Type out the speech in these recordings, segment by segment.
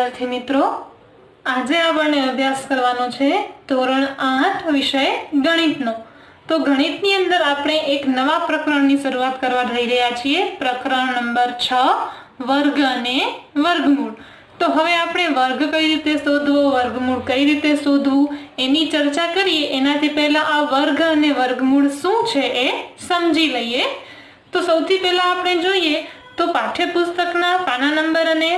विद्यार्थी मित्रों, આજે આપણે અભ્યાસ કરવાનો છે ધોરણ 8 વિષય ગણિતનો। તો ગણિતની અંદર આપણે એક નવા પ્રકરણની શરૂઆત કરવા જઈ રહ્યા છીએ। પ્રકરણ નંબર 6 વર્ગ અને વર્ગમૂળ। તો હવે આપણે વર્ગ કઈ રીતે શોધવો, વર્ગમૂળ કઈ રીતે શોધવું એની ચર્ચા કરીએ એનાથી પહેલા આ વર્ગ અને વર્ગમૂળ શું છે એ સમજી લઈએ। તો સૌથી પહેલા આપણે જોઈએ તો પાઠ્યપુસ્તકના પાના નંબર અને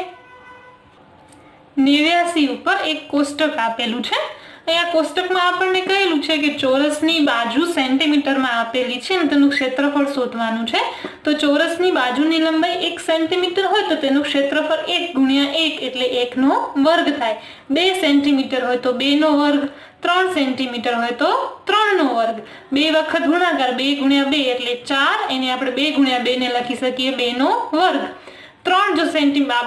89 ઉપર એક કોષ્ટક આપેલું છે। અહીંયા કોષ્ટકમાં આપણને કહેલું છે કે ચોરસની બાજુ સેન્ટીમીટરમાં આપેલી છે અને તેનું ક્ષેત્રફળ શોધવાનું છે। તો ચોરસની બાજુની લંબાઈ 1 સેન્ટીમીટર હોય તો તેનું ક્ષેત્રફળ 1 ગુણ્યા 1 એટલે 1 નો વર્ગ થાય। 2 સેન્ટીમીટર હોય તો 2 નો વર્ગ, 3 સેન્ટીમીટર હોય તો 3 નો વર્ગ। 2 વખત ગુણાકાર 2 ગુણ્યા 2 એટલે 4, એને આપણે 2 ગુણ્યા 2 ને લખી શકીએ 2 નો વર્ગ। 3 जो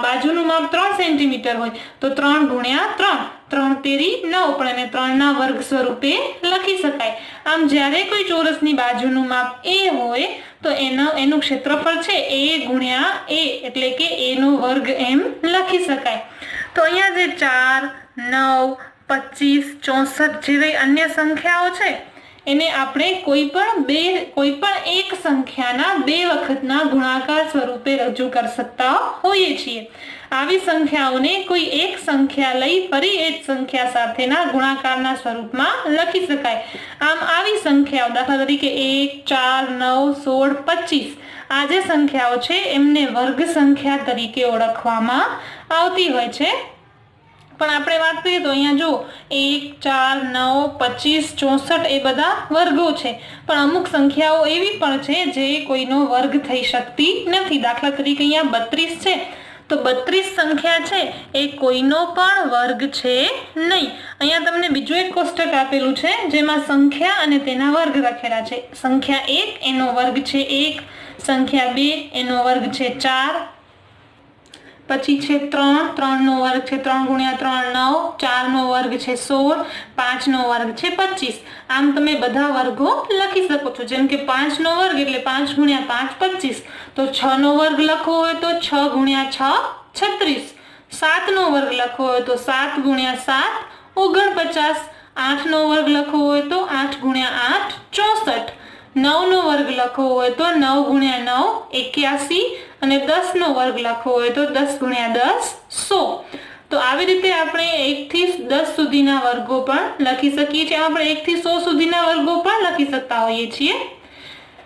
बाजूનું माप 3 सेंटीमीटर हो तो 3 गुण्या 3, 3 तेरी 9 पण એને 3 ના વર્ગ સ્વરૂપે લખી શકાય। આમ જ્યારે કોઈ ચોરસની બાજુનું માપ a હોય તો એનું ક્ષેત્રફળ છે a ગુણ્યા a એટલે કે a નો વર્ગ એમ લખી શકાય। તો અહીંયા જે 4, 9, 25, 64 જેવી અન્ય સંખ્યાઓ છે એને આપણે કોઈ પણ એક સંખ્યાના 2 વખતના ગુણાકાર સ્વરૂપે રજૂ કરી શકતા હોઈએ છીએ। આવી સંખ્યાઓને કોઈ એક સંખ્યા લઈ ફરી એ જ સંખ્યા સાથેના ગુણાકારના સ્વરૂપમાં લખી શકાય। આમ આવી સંખ્યાઓ દાખલા તરીકે 1, 4, 9, 16, 25 આ જે સંખ્યાઓ છે એમને વર્ગ સંખ્યા તરીકે ઓળખવામાં આવતી હોય છે। પણ આપણે વાત કરીએ તો અહીંયા જો 1, 4, 9, 25, 64 એ બધા વર્ગો છે, પણ અમુક સંખ્યાઓ એવી પણ છે જે કોઈનો વર્ગ થઈ શકતી નથી। દાખલા તરીકે અહીંયા 32 છે તો 32 સંખ્યા છે એ કોઈનો પણ વર્ગ છે નહીં। અહીંયા તમને બીજું એક કોષ્ટક આપેલું છે જેમાં સંખ્યા અને તેના વર્ગ લખેલા છે। સંખ્યા 1 એનો વર્ગ છે 1, સંખ્યા 2 એનો વર્ગ છે 4, પછી છે 3, 3 નો વર્ગ છે 3 ગુણ્યા 3 9, 4 નો વર્ગ છે 16, 5 નો વર્ગ છે 25। આમ તમે બધા વર્ગો લખી શકો છો। જેમ કે 5 નો વર્ગ એટલે 5 ગુણ્યા 5 25, તો 6 નો વર્ગ લખવો હોય તો 6 ગુણ્યા 6 36, 7 નો વર્ગ લખવો હોય તો 7 ગુણ્યા 7 49, 8 નો વર્ગ લખવો હોય તો 8 ગુણ્યા 8 64, 9 નો વર્ગ લખવો હોય તો 9 ગુણ્યા 9 81 અને 10 નો વર્ગ લખવો હોય તો 10 ગુણ્યા 10 100। તો આવી રીતે આપણે 1 થી 10 સુધીના વર્ગો પણ લખી શકીએ છીએ। આપણે 1 થી 100 સુધીના વર્ગો પણ લખી શકતા હોઈએ છીએ।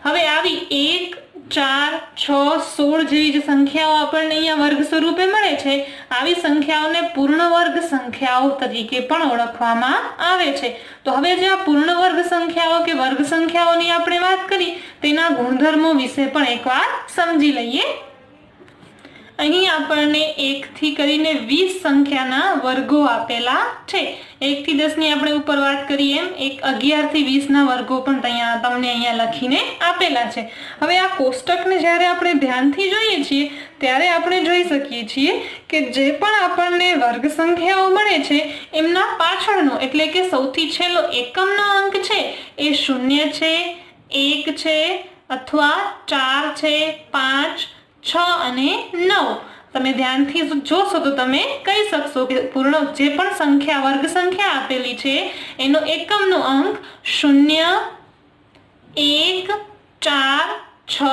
હવે આવી 1, 4, 6, 16 જેવી જે સંખ્યાઓ આપણને અહીંયા વર્ગ સ્વરૂપે મળે છે આવી સંખ્યાઓને પૂર્ણ વર્ગ સંખ્યાઓ તરીકે પણ ઓળખવામાં આવે છે। તો હવે જે આ પૂર્ણ વર્ગ સંખ્યાઓ કે વર્ગ સંખ્યાઓની આપણે વાત કરી તેના ગુણધર્મો વિશે પણ એકવાર સમજી લઈએ। અહીં આપણને 1 થી કરીને 20 સંખ્યાના વર્ગો આપેલા છે। 1 થી 10 ની આપણે ઉપર વાત કરી એમ 11 થી 20 ના વર્ગો પણ તમને અહીંયા લખીને આપેલા છે। હવે આ કોષ્ટકને જ્યારે આપણે ધ્યાનથી જોઈએ છીએ ત્યારે આપણે જોઈ શકીએ છીએ કે જે પણ આપણને વર્ગ સંખ્યાઓ મળે છે એમના પાછળનો એટલે કે સૌથી છેલ્લો એકમનો અંક છે એ 0 છે, 1 છે અથવા 4 છે, 5, 6 અને 9। તમે ધ્યાનથી જોશો તો તમે કહી શકશો કે પૂર્ણ જે પણ સંખ્યા વર્ગ સંખ્યા આપેલી છે એનો એકમનો અંક 0, 1, 4, 6,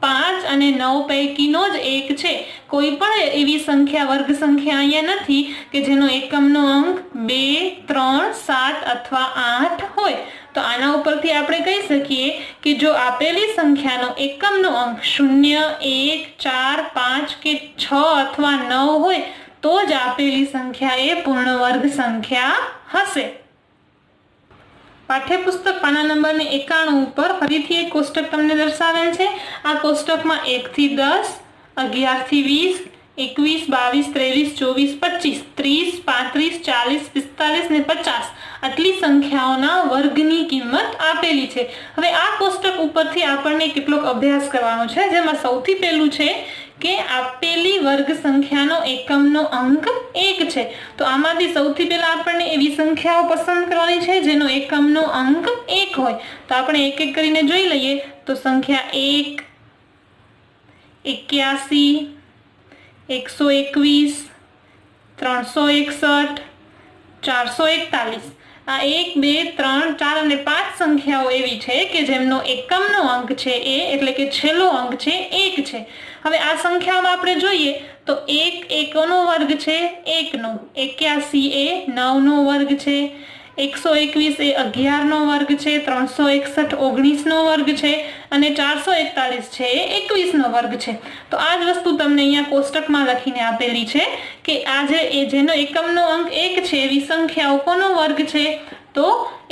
5 અને 9 પૈકીનો જ એક છે। કોઈ પણ એવી સંખ્યા વર્ગ સંખ્યા અહીંયા નથી કે જેનો એકમનો અંક 2, 3, 7 અથવા 8 હોય। તો આના ઉપરથી આપણે કહી શકીએ કે જો આપેલી સંખ્યાનો એકમનો અંક 0, 1, 4, 5 કે 6 અથવા 9 હોય તો જ આપેલી સંખ્યા એ પૂર્ણ વર્ગ સંખ્યા હશે। પાઠ્યપુસ્તક પાના નંબર 91 ઉપર ફરીથી એક કોષ્ટક તમને દર્શાવેલ છે। આ કોષ્ટકમાં 1 થી 10, 11 થી 20, 21, 22, 23, 24, 25, 30, 35, 40, 45 ને 50 આટલી સંખ્યાઓના વર્ગની કિંમત આપેલી છે। હવે આ કોષ્ટક ઉપરથી આપણને કેટલોક અભ્યાસ કરવાનો છે જેમાં સૌથી પહેલું છે કે આપેલી વર્ગ સંખ્યાનો એકમનો અંક 1 છે। તો આમાંથી સૌથી પહેલા આપણને એવી સંખ્યાઓ પસંદ કરવાની છે જેનો એકમનો અંક 1 હોય। તો આપણે એક એક કરીને જોઈ લઈએ તો સંખ્યા 1, 81, 121, 361, 441। આ 1, 2, 3, 4 અને 5 સંખ્યાઓ એવી છે કે જેમનો એકમનો અંક છે એ એટલે કે છેલ્લો અંક છે 1 છે। હવે આ સંખ્યામાં આપણે જોઈએ તો 1 1નો વર્ગ છે 1નો, 81 એ 9નો વર્ગ છે, 121 એ 11નો વર્ગ છે, 361 19નો વર્ગ છે અને 441 છે એ 21નો વર્ગ છે। તો આ જ વસ્તુ તમને અહીંયા કોષ્ટકમાં લખીને આપેલી છે કે આ જેનો એકમનો અંક 1 છે એવી સંખ્યાઓ કોનો વર્ગ છે તો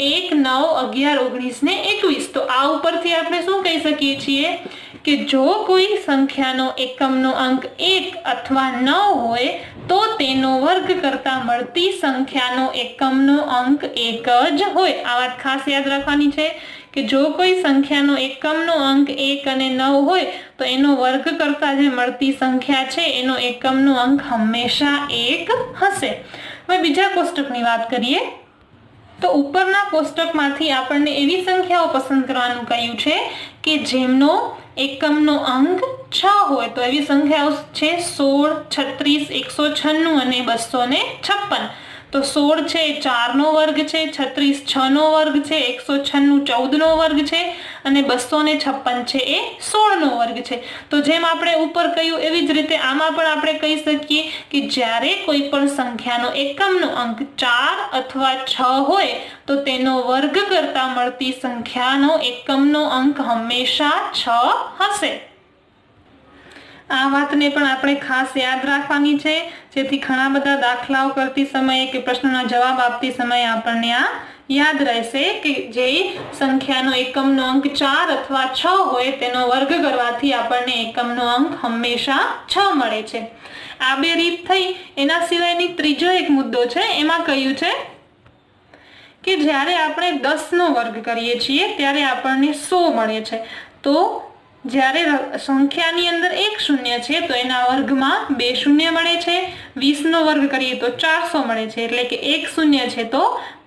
1 9 11 19 ને 21। તો આ ઉપરથી આપણે શું કહી શકીએ છીએ કે જો કોઈ સંખ્યાનો એકમનો અંક 1 અથવા 9 હોય તો તેનો વર્ગ કરતા મળતી સંખ્યાનો એકમનો અંક 1 જ હોય। આ વાત ખાસ યાદ રાખવાની છે કે જો કોઈ સંખ્યાનો એકમનો અંક 1 અને 9 હોય તો એનો વર્ગ કરતા જે મળતી સંખ્યા છે એનો એકમનો અંક હંમેશા 1 હશે। હવે બીજા કોષ્ટકની વાત કરીએ તો ઉપરના કોષ્ટકમાંથી આપણને એવી સંખ્યાઓ પસંદ કરવાનું કહ્યું છે કે જેમનો એકમનો અંક 6 હોય। તો એવી સંખ્યાઓ છે 16, 36, 196 અને 256। તો 16 છે 4નો વર્ગ છે, 36 6નો વર્ગ છે, 196 14નો વર્ગ છે અને 256 છે એ 16નો વર્ગ છે। તો જેમ આપણે ઉપર કહ્યું એવી જ રીતે આમાં પણ આપણે કહી શકીએ કે જ્યારે કોઈ પણ સંખ્યાનો એકમનો અંક 4 અથવા 6 હોય તો તેનો વર્ગ કરતા મળતી સંખ્યાનો એકમનો અંક હંમેશા 6 હશે। આ વાતને પણ આપણે ખાસ યાદ રાખવાની છે જેથી ઘણા બધા દાખલાઓ કરતી સમયે કે પ્રશ્નોના જવાબ આપતી સમયે આપણને આ યાદ રહેશે કે જે સંખ્યાનો એકમનો અંક 4 અથવા 6 હોય તેનો વર્ગ કરવાથી આપણને એકમનો અંક હંમેશા 6 મળે છે। આ બે રીત થઈ। એના સિવાયની ત્રીજો એક મુદ્દો છે એમાં કહ્યું છે કે જ્યારે આપણે 10નો વર્ગ કરીએ છીએ ત્યારે આપણને 100 મળે છે। તો જ્યારે સંખ્યાની અંદર એક શૂન્ય છે તો એના વર્ગમાં 2 શૂન્ય મળે છે, 20નો વર્ગ કરીએ તો 400 મળે છે એટલે કે 1 શૂન્ય છે તો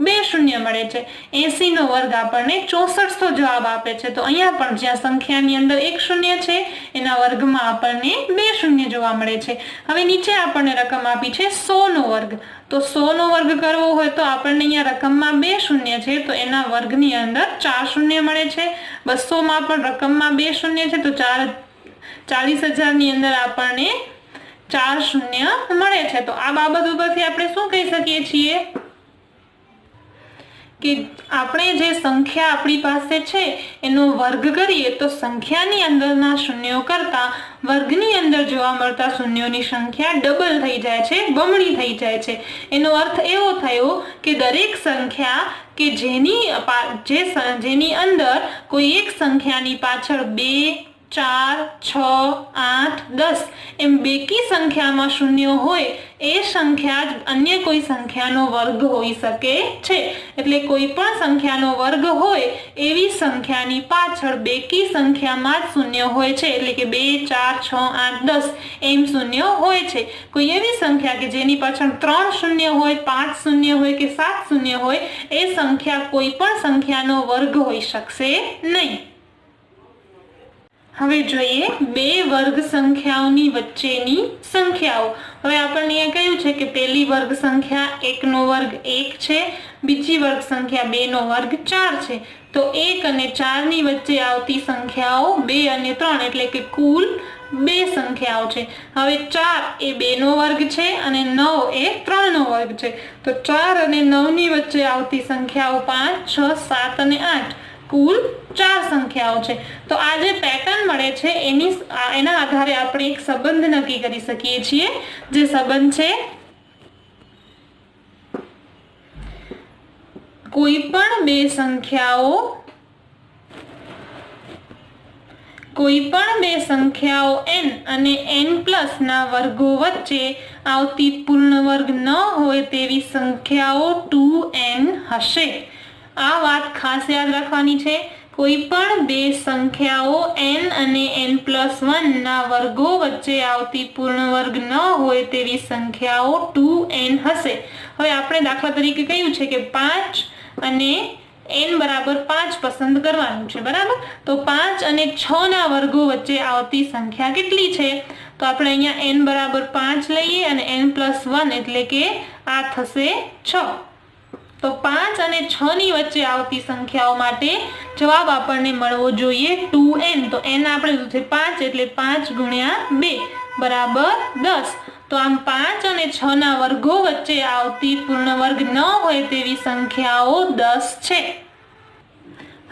2 શૂન્ય મળે છે, 80નો વર્ગ આપણને 6400 જવાબ આપે છે। તો અહીંયા પણ જ્યાં સંખ્યાની અંદર એક શૂન્ય છે એના વર્ગમાં આપણને 2 શૂન્ય જોવા મળે છે। હવે નીચે આપણને રકમ આપી છે 100નો વર્ગ। તો 100નો વર્ગ કરવો હોય તો આપણને અહીંયા રકમમાં 2 શૂન્ય છે તો એના વર્ગની અંદર 4 શૂન્ય મળે છે, 200માં પણ રકમમાં 2 શૂન્ય છે તો 40,000 ની અંદર આપણને 4 શૂન્ય મળે છે। તો આ બાબત ઉપરથી આપણે શું કહી શકીએ છીએ કે આપણે જે સંખ્યા આપણી પાસે છે એનો વર્ગ કરીએ તો સંખ્યાની અંદરના શૂન્યો કરતા વર્ગની અંદર જોવા મળતા શૂન્યોની સંખ્યા ડબલ થઈ જાય છે, બમણી થઈ જાય છે। એનો અર્થ એવો થયો કે દરેક સંખ્યા કે જેની અંદર કોઈ એક સંખ્યાની પાછળ 2 4 6 8 10 એમ બેકી સંખ્યામાં શૂન્યો હોય એ સંખ્યા જ અન્ય કોઈ સંખ્યાનો વર્ગ હોઈ શકે છે। એટલે કોઈ પણ સંખ્યાનો વર્ગ હોય એવી સંખ્યાની પાછળ બેકી સંખ્યામાં જ શૂન્ય હોય છે એટલે કે 2 4 6 8 10 એમ શૂન્ય હોય છે। કોઈ એવી સંખ્યા કે જેની પાછળ 3 શૂન્ય હોય, 5 શૂન્ય હોય કે 7 શૂન્ય હોય એ સંખ્યા કોઈ પણ સંખ્યાનો વર્ગ હોઈ શકશે નહીં। હવે જોઈએ બે વર્ગ સંખ્યાઓની વચ્ચેની સંખ્યાઓ। હવે આપણને અહીંયા કહ્યું છે કે પહેલી વર્ગ સંખ્યા 1નો વર્ગ 1 છે, બીજી વર્ગ સંખ્યા 2નો વર્ગ 4 છે। તો 1 અને 4 ની વચ્ચે આવતી સંખ્યાઓ 2 અને 3 એટલે કે કુલ 2 સંખ્યાઓ છે। હવે 4 એ 2નો વર્ગ છે અને 9 એ 3નો વર્ગ છે। તો 4 અને 9 ની વચ્ચે આવતી સંખ્યાઓ 5 6 7 અને 8 કુલ 4 સંખ્યાઓ છે। તો આ જે પેટર્ન મળે છે એના આધારે આપણે એક સંબંધ નક્કી કરી શકીએ છીએ જે સંબંધ છે કોઈ પણ બે સંખ્યાઓ n અને n+ ના વર્ગો વચ્ચે આવતી પૂર્ણ વર્ગ ન હોય તેવી સંખ્યાઓ 2n હશે। આ વાત ખાસ યાદ રાખવાની છે। કોઈ પણ બે સંખ્યાઓ n અને n+1 ના વર્ગો વચ્ચે આવતી પૂર્ણ વર્ગ ન હોય તેવી સંખ્યાઓ 2n હશે। હવે આપણે દાખલા તરીકે કહ્યું છે કે 5 અને n બરાબર 5 પસંદ કરવાનું છે, બરાબર। તો 5 અને 6 ના વર્ગો વચ્ચે આવતી સંખ્યા કેટલી છે तो આપણે અહીંયા n બરાબર 5 લઈએ અને n+1 એટલે કે આ થશે 6। તો 5 અને 6 ની વચ્ચે આવતી સંખ્યાઓ માટે જવાબ આપણને મળવો જોઈએ 2n। તો n આપણે લીધું છે 5 એટલે 5 ગુણ્યા 2 બરાબર 10। તો આમ 5 અને 6 ના વર્ગો વચ્ચે આવતી પૂર્ણ વર્ગ ન હોય તેવી સંખ્યાઓ 10 છે।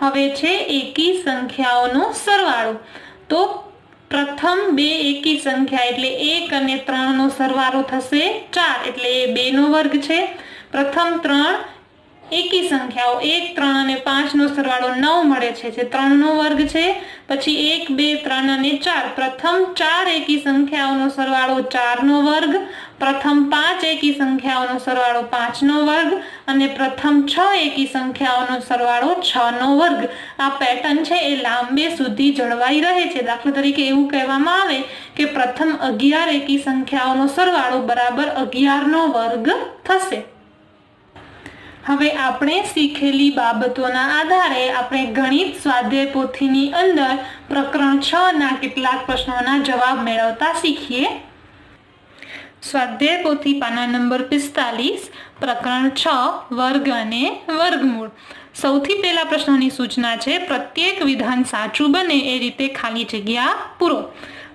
હવે છે એકી સંખ્યાઓનો સરવાળો। તો પ્રથમ બે એકી સંખ્યા એટલે 1 અને 3 નો સરવાળો થશે 4 એટલે એ 2 નો વર્ગ છે। પ્રથમ 3 એકી સંખ્યાઓ 1, 3 અને 5 નો સરવાળો 9 મળે છે જે 3 નો વર્ગ છે। પછી 1, 2, 3 અને 4 પ્રથમ 4 એકી સંખ્યાઓનો સરવાળો 4 નો વર્ગ, પ્રથમ 5 એકી સંખ્યાઓનો સરવાળો 5 નો વર્ગ અને પ્રથમ 6 એકી સંખ્યાઓનો સરવાળો 6 નો વર્ગ। આ પેટર્ન છે એ લાંબે સુધી જળવાઈ રહે છે। દાખલા તરીકે એવું કહેવામાં આવે કે પ્રથમ 11 એકી સંખ્યાઓનો સરવાળો બરાબર 11 નો વર્ગ થશે। હવે આપણે શીખેલી બાબતોના આધારે આપણે ગણિત સ્વાધ્યાય પોથીની અંદર પ્રકરણ 6 ના કેટલાક પ્રશ્નોના જવાબ મેળવતા શીખીએ। સ્વાધ્યાય પોથી પાના નંબર 45 પ્રકરણ 6 વર્ગ અને વર્ગમૂળ। સૌથી પહેલા પ્રશ્નની સૂચના છે પ્રત્યેક વિધાન સાચું બને એ રીતે ખાલી જગ્યા પૂરો।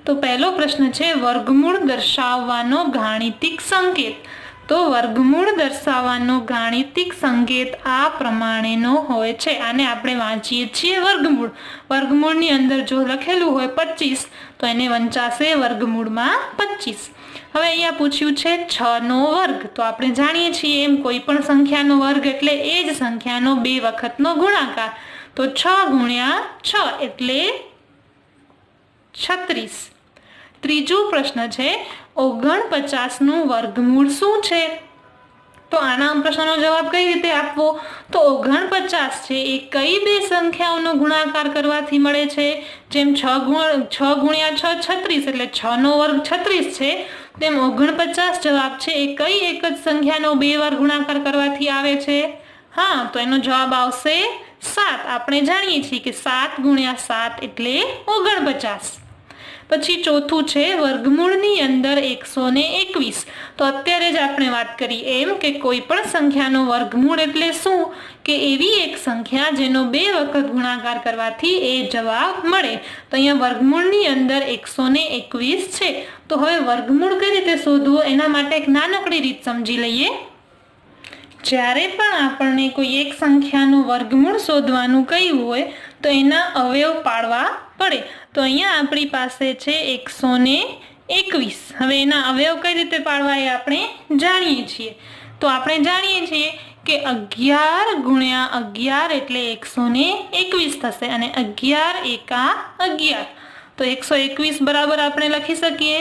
તો પહેલો પ્રશ્ન છે વર્ગમૂળ દર્શાવવાનો ગાણિતિક સંકેત। તો વર્ગમૂળ દર્શાવવાનો ગાણિતિક સંકેત આ પ્રમાણેનો હોય છે। આને આપણે વાંચીએ છીએ વર્ગમૂળ। વર્ગમૂળની અંદર જો લખેલું હોય 25 તો એને વંચાશે વર્ગમૂળમાં 25। હવે અહીંયા પૂછ્યું છે 6 નો વર્ગ। તો આપણે જાણીએ છીએ એમ કોઈ પણ સંખ્યાનો વર્ગ એટલે એ જ સંખ્યાનો 2 વખતનો ગુણાકાર। તો 6 ગુણ્યા 6 એટલે 36। ત્રીજો પ્રશ્ન છે 49 નું વર્ગમૂળ શું છે? તો આના પ્રશ્નનો જવાબ કઈ રીતે આપવો? તો 49 છે એ કઈ બે સંખ્યાઓનો ગુણાકાર કરવાથી મળે છે? જેમ 6 ગુણ્યા 6 36 એટલે 6 નો વર્ગ 36 છે, તેમ 49 જવાબ છે એ કઈ એક જ સંખ્યાનો 2 વાર ગુણાકાર કરવાથી આવે છે? હા, તો એનો જવાબ આવશે 7। આપણે જાણીએ છીએ કે 7 ગુણ્યા 7 એટલે 49। પછી ચોથું છે વર્ગમૂળની અંદર 121। તો અત્યારે જ આપણે વાત કરી એમ કે કોઈ પણ સંખ્યાનો વર્ગમૂળ એટલે શું કે એવી એક સંખ્યા જેનો 2 વખત ગુણાકાર કરવાથી એ જવાબ મળે। તો અહીંયા વર્ગમૂળની અંદર 121 છે। તો હવે વર્ગમૂળ કઈ રીતે શોધવો એના માટે એક નાનકડી રીત સમજી લઈએ। જ્યારે પણ આપણને કોઈ એક સંખ્યાનું વર્ગમૂળ શોધવાનું કહ્યું હોય તો એના અવયવ પાડવા પડે। તો અહીંયા આપણી પાસે છે 121। હવે એના અવયવ કઈ રીતે પાડવા એ આપણે જાણીએ છીએ। તો આપણે જાણીએ છીએ કે 11 ગુણ્યા 11 એટલે 121 થશે અને 11 એકા 11। તો 121 બરાબર આપણે લખી શકીએ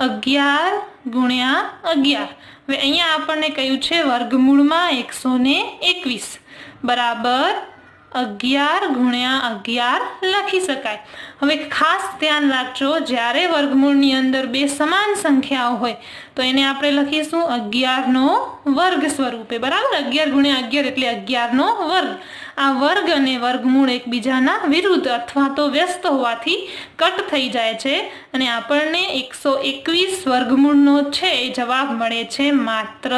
11 ગુણ્યા 11। હવે અહીંયા આપણને કહ્યું છે વર્ગમૂળમાં 121 બરાબર 11 ગુણ્યા 11 લખી શકાય। હવે ખાસ ધ્યાન રાખજો જ્યારે વર્ગમૂળની અંદર 2 સમાન સંખ્યાઓ હોય તો એને આપણે લખીશું 11 નો વર્ગ સ્વરૂપે। બરાબર, 11 ગુણ્યા 11 એટલે 11 નો વર્ગ। આ વર્ગ અને વર્ગમૂળ એકબીજાના વિરુદ્ધ અથવા તો વ્યસ્ત હોવાથી કટ થઈ જાય છે અને આપણને 121 વર્ગમૂળનો છે એ જવાબ મળે છે માત્ર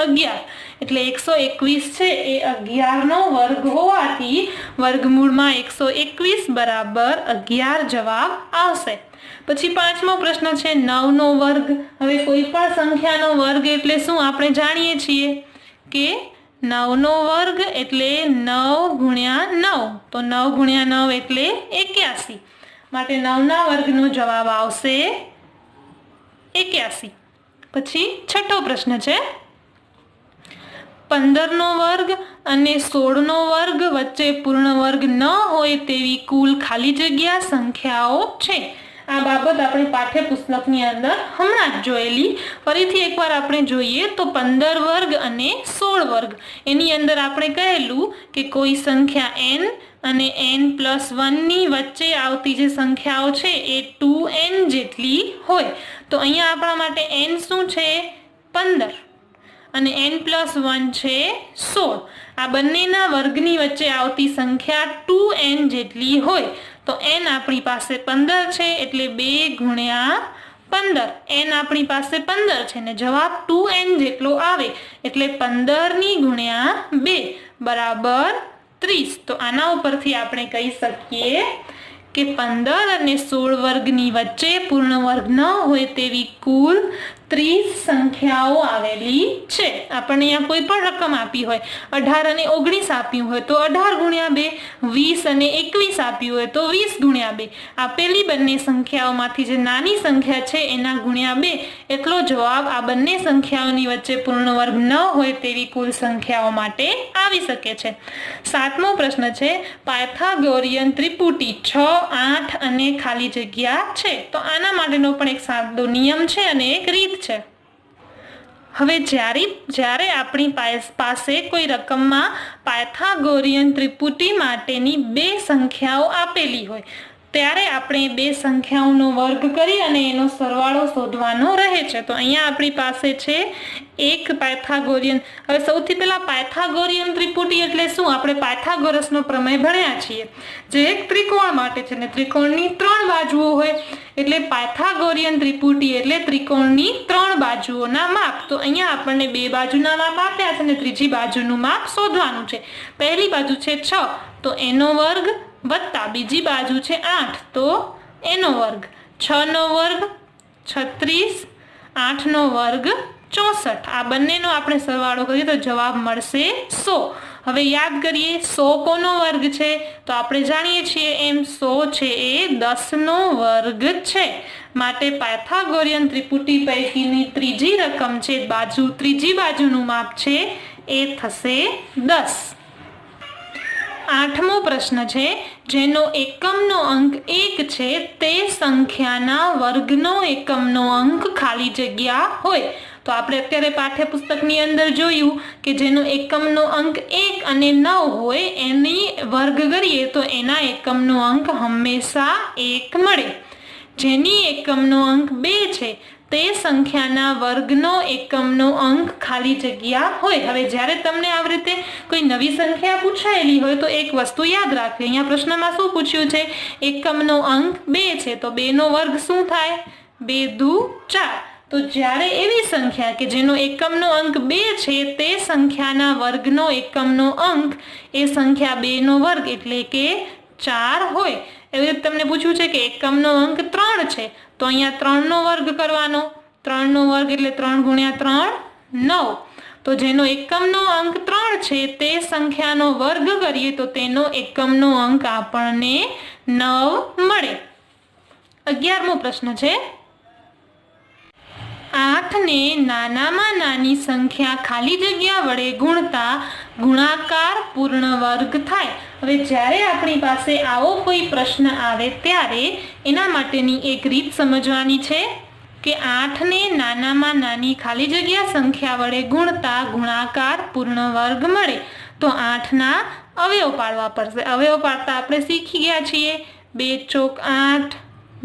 11। એટલે 121 છે એ 11 નો વર્ગ હોવાથી વર્ગમૂળમાં 121 બરાબર 11 જવાબ આવશે। પછી પાંચમો પ્રશ્ન છે 9 નો વર્ગ। હવે કોઈ પણ સંખ્યાનો વર્ગ એટલે શું આપણે જાણીએ છીએ કે 9 નો વર્ગ એટલે 9 ગુણ્યા 9। તો 9 ગુણ્યા 9 એટલે 81। માટે 9 ના વર્ગનો જવાબ આવશે 81। પછી છઠ્ઠો પ્રશ્ન છે 15 નો વર્ગ અને 16 નો વર્ગ વચ્ચે પૂર્ણ વર્ગ ન હોય તેવી કુલ ખાલી જગ્યા સંખ્યાઓ છે। આ બાબત આપણે પાઠ્યપુસ્તકની અંદર હમણાં જ જોયેલી। ફરીથી એકવાર આપણે જોઈએ તો 15 વર્ગ અને 16 વર્ગ એની અંદર આપણે કહેલું કે કોઈ સંખ્યા n અને n+1 ની વચ્ચે આવતી જે સંખ્યાઓ છે એ 2n જેટલી હોય। તો અહીંયા આપણા માટે n શું છે 15 અને n+1 છે 16। આ બંનેના વર્ગની વચ્ચે આવતી સંખ્યા 2n જેટલી હોય। તો n આપણી પાસે 15 છે એટલે 2 ગુણ્યા 15 n આપણી પાસે 15 છે ને જવાબ 2n જેટલો આવે એટલે 15 ની ગુણ્યા 2 બરાબર 30। તો આના ઉપરથી આપણે કહી શકીએ કે 15 અને 16 વર્ગની વચ્ચે પૂર્ણ વર્ગ ન હોય તેવી કુલ 30 સંખ્યાઓ આવેલી છે। આપણને અહીંયા કોઈ પણ રકમ આપી હોય 18 અને 19 આપ્યું હોય તો 18 ગુણ્યા 2, 20 અને 21 આપ્યું હોય તો 20 ગુણ્યા 2। આપેલી બંને સંખ્યાઓમાંથી જે નાની સંખ્યા છે એના ગુણ્યા 2 એટલો જવાબ આ બંને સંખ્યાઓની વચ્ચે પૂર્ણ વર્ગ ન હોય તેવી કુલ સંખ્યાઓ માટે આવી શકે છે। 7મો પ્રશ્ન છે પાયથાગોરિયન ત્રિપુટી 6, 8 અને ખાલી જગ્યા છે। તો આના માટેનો પણ એક સાદો નિયમ છે અને એક રીત છે। હવે જ્યારે આપણી પાસે કોઈ રકમમાં પાયથાગોરિયન ત્રિપુટી માટેની બે સંખ્યાઓ આપેલી હોય ત્યારે આપણે બે સંખ્યાઓનો વર્ગ કરી અને એનો સરવાળો શોધવાનો રહે છે। તો અહીંયા આપણી પાસે છે એક પાયથાગોરિયન। હવે સૌથી પહેલા પાયથાગોરિયન ત્રિપુટી એટલે શું? આપણે પાયથાગોરસનો પ્રમેય ભણ્યા છીએ જે એક ત્રિકોણ માટે છે ને ત્રિકોણની 3 બાજુઓ હોય એટલે પાયથાગોરિયન ત્રિપુટી એટલે ત્રિકોણની 3 બાજુઓના માપ। તો અહીંયા આપણને બે બાજુના માપ આપ્યા છે ને ત્રીજી બાજુનું માપ શોધવાનું છે। પહેલી બાજુ છે 6 તો એનો વર્ગ વત્તા બીજી બાજુ છે 8 તો એનો વર્ગ, 6 નો વર્ગ 36, 8 નો વર્ગ 64। આ બંનેનો આપણે સરવાળો કરીએ તો જવાબ મળશે 100। હવે યાદ કરીએ 100 કોનો વર્ગ છે? તો આપણે જાણીએ છીએ એમ 100 છે એ 10 નો વર્ગ છે। માટે પાયથાગોરિયન ત્રિપુટી પૈકીની ત્રીજી રકમ છે ત્રીજી બાજુનું માપ છે એ થશે 10। 8મો પ્રશ્ન છે જેનો એકમનો અંક 1 છે તે સંખ્યાના વર્ગનો એકમનો અંક ખાલી જગ્યા હોય। તો આપણે અત્યારે પાઠ્યપુસ્તકની અંદર જોયું કે જેનો એકમનો અંક 1 અને 9 હોય એની વર્ગ કરીએ તો એના એકમનો અંક હંમેશા 1 મળે। જેની એકમનો અંક 2 છે તે સંખ્યાના વર્ગનો એકમનો અંક ખાલી જગ્યા હોય। હવે જ્યારે તમને આવી રીતે કોઈ નવી સંખ્યા પૂછાયેલી હોય તો એક વસ્તુ યાદ રાખવી। અહીંયા પ્રશ્નમાં શું પૂછ્યું છે? એકમનો અંક 2 છે તો 2 નો વર્ગ શું થાય? 2 દુ 4। તો જ્યારે એવી સંખ્યા કે જેનો એકમનો અંક 2 છે તે સંખ્યાના વર્ગનો એકમનો અંક એ સંખ્યા 2 નો વર્ગ એટલે કે 4 હોય। એવી રીતે તમને પૂછ્યું છે કે એકમનો અંક 3 છે તો અહીંયા 3 નો વર્ગ કરવાનો, 3 નો વર્ગ એટલે 3 ગુણ્યા 3 9। તો જેનો એકમનો અંક 3 છે તે સંખ્યાનો વર્ગ કરીએ તો તેનો એકમનો અંક આપણને 9 મળે। 11મો પ્રશ્ન છે 8 ને નાનામાં નાની સંખ્યા ખાલી જગ્યા વડે ગુણતા ગુણાકાર પૂર્ણ વર્ગ થાય। હવે જ્યારે આપણી પાસે આવો કોઈ પ્રશ્ન આવે ત્યારે એના માટેની એક રીત સમજવાની છે કે 8 ને નાનામાં નાની ખાલી જગ્યા સંખ્યા વડે ગુણતા ગુણાકાર પૂર્ણ વર્ગ મળે તો 8 ના અવયવ પાડવા પડશે। અવયવ પાડતા આપણે શીખી ગયા છીએ 2 ચોક 8,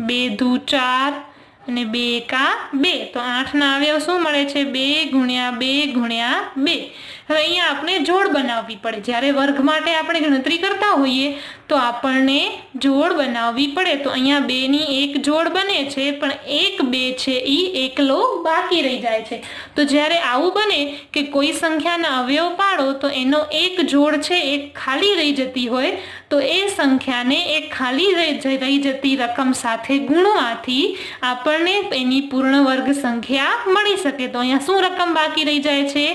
2 દુ 4 અને 2 એકા 2। તો 8 ના અવયવ શું મળે છે? 2 ગુણ્યા 2 ગુણ્યા 2। હવે અહીંયા આપણે જોડ બનાવવી પડે। જ્યારે વર્ગ માટે આપણે ગણતરી કરતા હોઈએ તો આપણને જોડ બનાવવી પડે। તો અહીંયા 2 ની એક જોડ બને છે પણ 1 2 છે એ એકલો બાકી રહી જાય છે। તો જ્યારે આવું બને કે કોઈ સંખ્યાના અવયવ પાડો તો એનો એક જોડ છે એ ખાલી રહી જતી હોય તો એ સંખ્યાને એ ખાલી રહી જતી રકમ સાથે ગુણવાથી આપણને એની પૂર્ણ વર્ગ સંખ્યા મળી શકે। તો અહીંયા શું રકમ બાકી રહી જાય છે?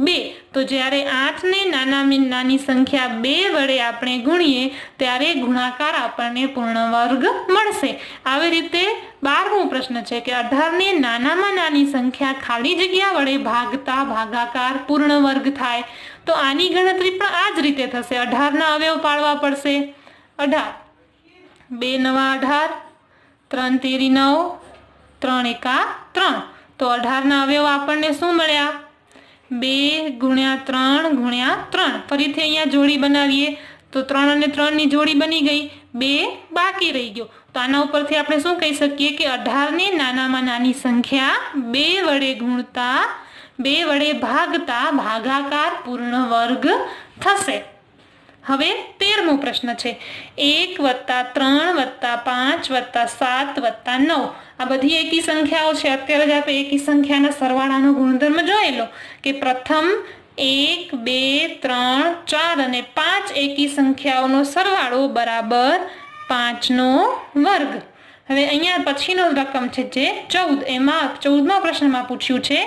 2। તો જ્યારે 8 ને નાની સંખ્યા 2 વડે આપણે ગુણીએ ત્યારે ગુણાકાર આપણને પૂર્ણ વર્ગ મળશે। આવી રીતે 12મો પ્રશ્ન છે કે 18 ને નાનામાં નાની સંખ્યા ખાલી જગ્યા વડે ભાગતા ભાગાકાર પૂર્ણ વર્ગ થાય। તો આની ગણતરી પણ આ જ રીતે થશે। 18 ના અવયવ પાડવા પડશે। 18 2 નવા 18, 3 તેરી 9, 3 એકા 3। તો 18 ના અવયવ આપણને શું મળ્યા? 2 ગુણ્યા 3 ગુણ્યા 3। ફરીથી અહીંયા જોડી બનાવીએ તો 3 અને 3 ની જોડી બની ગઈ, 2 બાકી રહી ગયો। તો આના ઉપરથી આપણે શું કહી શકીએ કે 18 ને નાનામાં નાની સંખ્યા 2 વડે ગુણતા 2 વડે ભાગતા ભાગાકાર પૂર્ણ વર્ગ થશે। હવે 13મો પ્રશ્ન છે 1 + 3 + 5 + 7 + 9 આ બધી એકી સંખ્યાઓ છે। અત્યારે જ આપણે એકી સંખ્યાના સરવાળાનો ગુણધર્મ જોયેલો કે પ્રથમ 1 2 3 4 અને 5 એકી સંખ્યાઓનો સરવાળો બરાબર 5નો વર્ગ। હવે અહીંયા પછીનો રકમ છે જે 14 એમાં 14મા પ્રશ્નમાં પૂછ્યું છે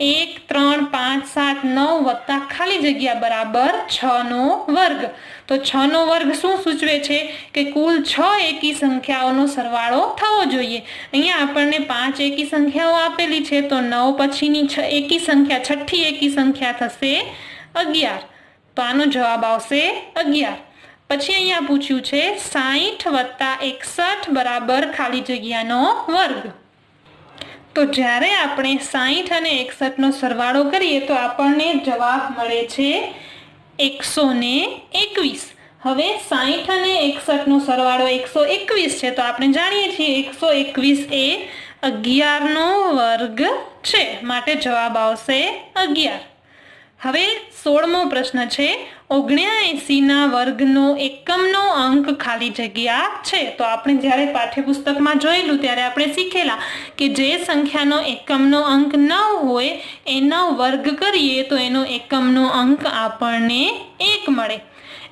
1 3 5 7 9 વત્તા ખાલી જગ્યા બરાબર 6નો વર્ગ। તો 6નો વર્ગ શું સૂચવે છે કે કુલ 6 એકી સંખ્યાઓનો સરવાળો થવો જોઈએ। અહીંયા આપણને 5 એકી સંખ્યાઓ આપેલી છે તો 9 પછીની એકી સંખ્યા છઠ્ઠી એકી સંખ્યા થશે 11। તો આનો જવાબ આવશે 11। પછી અહીંયા પૂછ્યું છે 60 + 61 બરાબર ખાલી જગ્યાનો વર્ગ। તો જ્યારે આપણે 60 અને 61નો સરવાળો કરીએ તો આપણને જવાબ મળે છે 121। હવે 60 અને 61નો સરવાળો 121 છે તો આપણે જાણીએ છીએ 121 એ 11નો વર્ગ છે, માટે જવાબ આવશે 11। હવે 16મો પ્રશ્ન છે 79ના વર્ગનો એકમનો અંક ખાલી જગ્યા છે। તો આપણે જ્યારે પાઠ્યપુસ્તકમાં જોયેલું ત્યારે આપણે શીખેલા કે જે સંખ્યાનો એકમનો અંક 9 હોય એનો વર્ગ કરીએ તો એનો એકમનો અંક આપણને 1 મળે।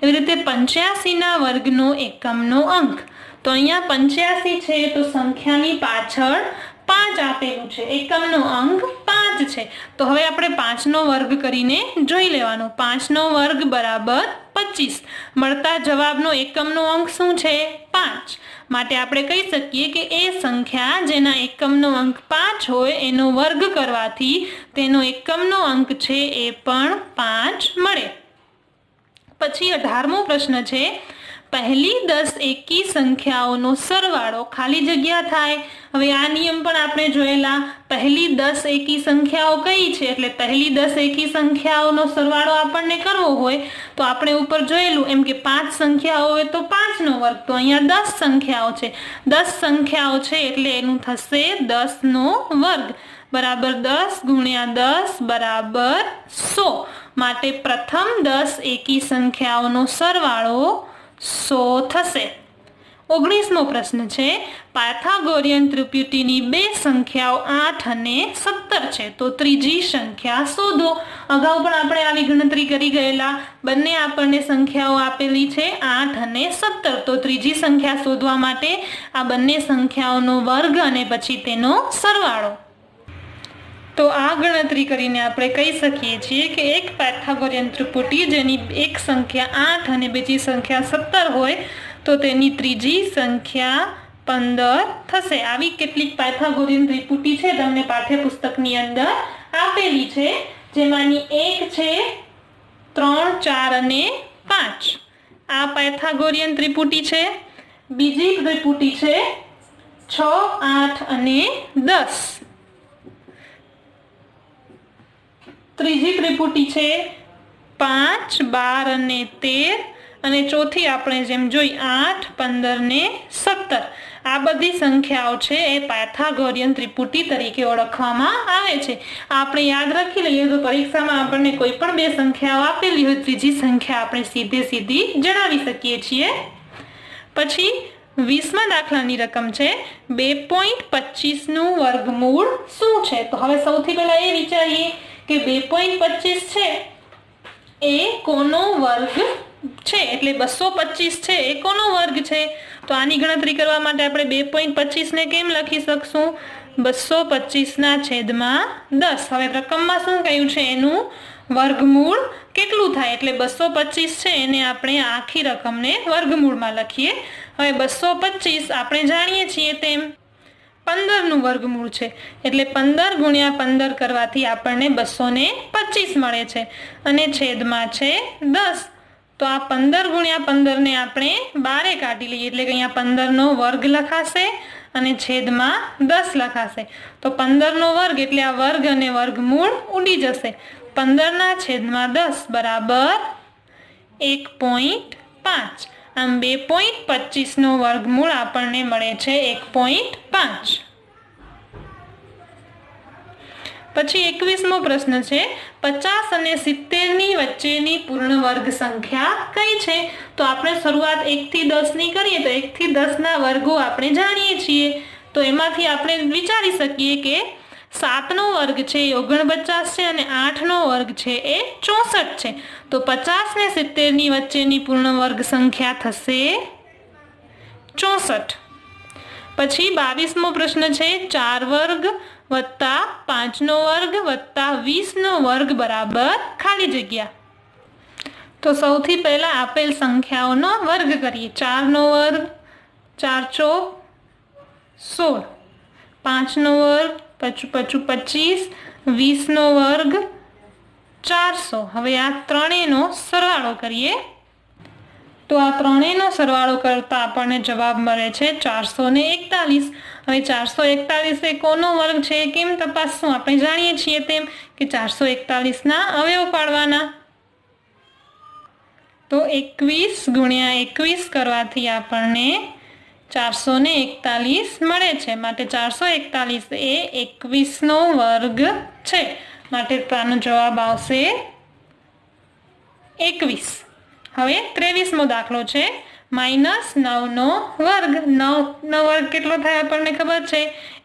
એવી રીતે 85ના વર્ગનો એકમનો અંક, તો અહીંયા 85 છે તો સંખ્યાની પાછળ 5 આપેલું છે, એકમનો અંક 5 છે। તો હવે આપણે 5નો વર્ગ કરીને જોઈ લેવાનો। 5નો વર્ગ બરાબર 25। મળતા જવાબનો એકમનો અંક શું છે 5, માટે આપણે કહી શકીએ કે એ સંખ્યા જેના એકમનો અંક 5 હોય એનો વર્ગ કરવાથી તેનો એકમનો અંક છે એ પણ 5 મળે। પછી 18મો પ્રશ્ન છે પહેલી 10 એકી સંખ્યાઓનો સરવાળો ખાલી જગ્યા થાય। હવે આ નિયમ પણ આપણે જોયેલા, પહેલી 10 એકી સંખ્યાઓ કઈ છે એટલે પહેલી 10 એકી સંખ્યાઓનો સરવાળો આપણને કરવો હોય તો આપણે ઉપર જોયેલું એમ કે 5 સંખ્યાઓ હોય તો 5નો વર્ગ। તો અહીંયા 10 સંખ્યાઓ છે, 10 સંખ્યાઓ છે એટલે એનું થશે 10નો વર્ગ બરાબર 10 × 10 બરાબર 100। માટે પ્રથમ 10 એકી સંખ્યાઓનો સરવાળો 100 થશે। 19મો પ્રશ્ન છે પાયથાગોરિયન ત્રિપુટીની બે સંખ્યાઓ 8 અને 17 છે તો ત્રીજી સંખ્યા શોધો। અગાઉ પણ આપણે આવી ગણતરી કરી ગયેલા, બંને આપણને સંખ્યાઓ આપેલી છે 8 અને 17। તો ત્રીજી સંખ્યા શોધવા માટે આ બંને સંખ્યાઓનો વર્ગ અને પછી તેનો સરવાળો। તો આ ગણતરી કરીને આપણે કહી શકીએ છીએ કે એક પાયથાગોરિયન ત્રિપુટી જેની એક સંખ્યા 8 અને બીજી સંખ્યા 17 હોય તો તેની ત્રીજી સંખ્યા 15 થશે। આવી કેટલીક પાયથાગોરિયન ત્રિપુટી છે તમને પાઠ્યપુસ્તકની અંદર આપેલી છે, જેમાંની એક છે 3, 4 અને 5 આ પાયથાગોરિયન ત્રિપુટી છે। બીજી ત્રિપુટી છે 6, 8 અને 10। ત્રીજી ત્રિપુટી છે 5, 12 અને 13 અને ચોથી આપણે જેમ જોઈ 8, 15 ને 17। આ બધી સંખ્યાઓ છે એ પાયથાગોરિયન ત્રિપુટી તરીકે ઓળખવામાં આવે છે। આપણે યાદ રાખી લઈએ તો પરીક્ષામાં આપણને કોઈ પણ બે સંખ્યાઓ આપેલી હોય ત્રીજી સંખ્યા આપણે સીધી જણાવી શકીએ છીએ। પછી 20મા દાખલાની રકમ છે 2.25નું વર્ગમૂળ શું છે। તો હવે સૌથી પહેલા એ વિચારીએ કે 2.25 છે એ કોનો વર્ગ છે, એટલે 225 છે એ કોનો વર્ગ છે। તો આની ગણતરી કરવા માટે આપણે 2.25 ને કેમ લખી શકશું 225/10। હવે રકમમાં શું કહ્યું છે એનું વર્ગમૂળ કેટલું થાય એટલે 225 છે એને આપણે આખી રકમને વર્ગમૂળમાં લખીએ। હવે 225 આપણે જાણીએ છીએ તેમ 15નું વર્ગમૂળ છે એટલે 15 × 15 કરવાથી આપણને 225 મળે છે અને છેદમાં છે 10। તો આ 15 × 15 ને આપણે બારે કાઢી લઈએ એટલે કે અહીંયા 15નો વર્ગ લખાશે અને છેદમાં 10 લખાશે। તો 15નો વર્ગ એટલે આ વર્ગ અને વર્ગમૂળ ઉડી જશે। 15/10 બરાબર 1.5। આમ 2.25નો વર્ગમૂળ આપણને મળે છે 1.5। પછી 21મો પ્રશ્ન છે 50 અને 70 ની વચ્ચેની પૂર્ણ વર્ગ સંખ્યા કઈ છે? તો આપણે શરૂઆત 1 થી 10 ની કરીએ તો 1 થી 10 ના વર્ગો આપણે જાણીએ છીએ, તો એમાંથી આપણે વિચારી શકીએ કે 7 નો વર્ગ છે એ 49 છે અને 8 નો વર્ગ છે એ 64 છે, તો 50 ને 70 ની વચ્ચેની પૂર્ણ વર્ગ સંખ્યા થશે 64. પછી 22મો પ્રશ્ન છે 4 વર્ગ વત્તા 5 નો વર્ગ વત્તા 20 નો વર્ગ બરાબર ખાલી જગ્યા. તો સૌથી પહેલા આપેલ સંખ્યાઓનો વર્ગ કરીએ. 4 નો વર્ગ 4 ચોક 16, 5 નો વર્ગ 5 25, 20 નો વર્ગ 400. હવે આ ત્રણેયનો સરવાળો કરીએ તો આ ત્રણેયનો સરવાળો કરતા આપણને જવાબ મળે છે 441. હવે 441 એ કોનો વર્ગ છે કેમ તપાસશું? આપણે જાણીએ છીએ તેમ કે 441 ના અવયવ પાડવાના, તો 21 ગુણ્યા 21 કરવાથી આપણને 441 મળે છે. માટે 441 એ 21 નો વર્ગ છે, માટે આનો જવાબ આવશે 21. હવે 23મો દાખલો છે -9 નો વર્ગ. 9 નો વર્ગ કેટલો થાય આપણને ખબર છે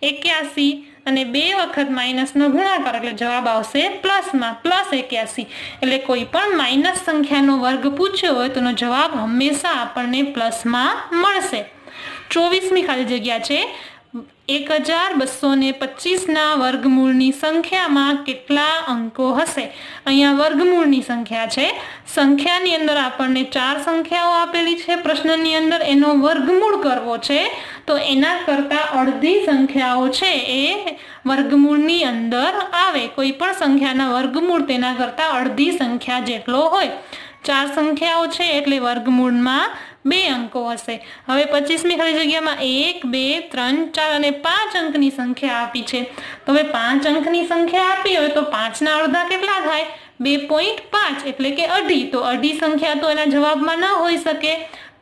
81, અને 2 વખત માઇનસ નો ગુણાકાર એટલે જવાબ આવશે પ્લસમાં +81. એટલે કોઈ પણ માઇનસ સંખ્યાનો વર્ગ પૂછ્યો હોય તો એનો જવાબ હંમેશા આપણને પ્લસમાં મળશે. 24મી ખાલી જગ્યા છે 1225 ના વર્ગમૂળની સંખ્યામાં કેટલા અંકો હશે? અહીંયા વર્ગમૂળની સંખ્યા છે, સંખ્યાની અંદર આપણને 4 સંખ્યાઓ આપેલી છે પ્રશ્નની અંદર, એનો વર્ગમૂળ કરવો છે તો એના કરતા અડધી સંખ્યાઓ છે એ વર્ગમૂળની અંદર આવે. કોઈ પણ સંખ્યાના વર્ગમૂળ તેના કરતા અડધી સંખ્યા જેટલો હોય. 4 સંખ્યાઓ છે એટલે વર્ગમૂળમાં 2 અંકો હશે. હવે 25મી ખાલી જગ્યામાં 1 2 3 4 અને 5 અંકની સંખ્યા આપી છે, તો હવે 5 અંકની સંખ્યા આપી હોય તો 5 ના અડધા કેટલા થાય? 2.5 એટલે કે અઢી. તો અઢી સંખ્યા તો એના જવાબમાં ન હોઈ શકે,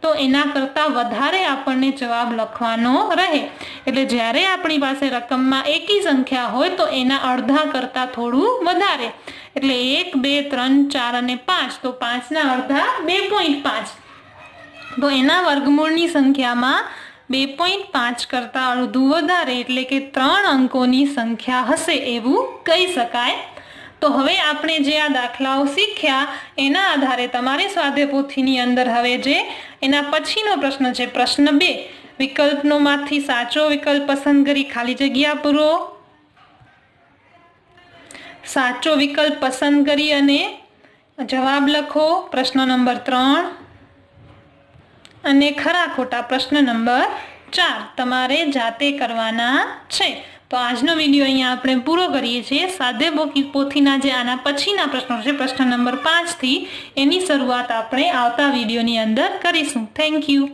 તો એના કરતા વધારે આપણને જવાબ લખવાનો રહે. એટલે જ્યારે આપણી પાસે રકમમાં એકી સંખ્યા હોય તો એના અડધા કરતા થોડું વધારે, એટલે 1 2 3 4 અને 5, તો 5 ના અડધા 2.5, તો એના વર્ગમૂળની સંખ્યામાં 2.5 કરતા અડધું વધારે એટલે કે 3 અંકોની સંખ્યા હશે એવું કહી શકાય. તો હવે આપણે જે આ દાખલાઓ શીખ્યા એના આધારે તમારી સ્વાધ્યાય પોથીની અંદર હવે જે એના પછીનો પ્રશ્ન છે પ્રશ્ન 2, વિકલ્પનો માંથી સાચો વિકલ્પ પસંદ કરી ખાલી જગ્યા પૂરો. સાચો વિકલ્પ પસંદ કરી અને જવાબ લખો પ્રશ્ન નંબર 3, અને ખરા ખોટા પ્રશ્ન નંબર 4 તમારે જાતે કરવાના છે. તો આજનો વિડીયો અહીંયા આપણે પૂરો કરીએ છીએ. સ્વાધ્યાય પોથીના જે આના પછીના પ્રશ્નો છે પ્રશ્ન નંબર 5 થી, એની શરૂઆત આપણે આવતા વિડીયોની અંદર કરીશું. Thank you.